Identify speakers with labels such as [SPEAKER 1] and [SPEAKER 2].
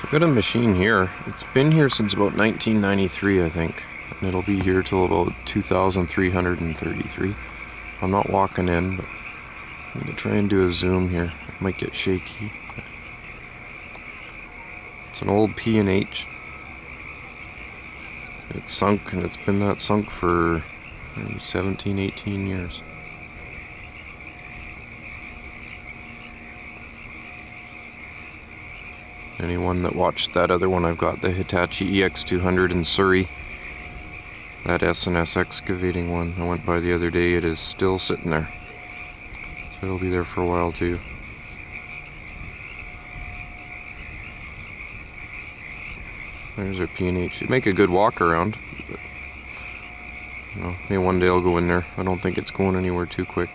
[SPEAKER 1] I've got a machine here. It's been here since about 1993, I think. And it'll be here till about 2333. I'm not walking in, but I'm going to try and do a zoom here. It might get shaky. It's an old P&H. It's sunk, and it's been that sunk for maybe 17, 18 years. Anyone that watched that other one I've got, the Hitachi EX200 in Surrey, that S&S excavating one I went by the other day, it is still sitting there. So it'll be there for a while too. There's our P&H. It'd make a good walk around. But, maybe one day I'll go in there. I don't think it's going anywhere too quick.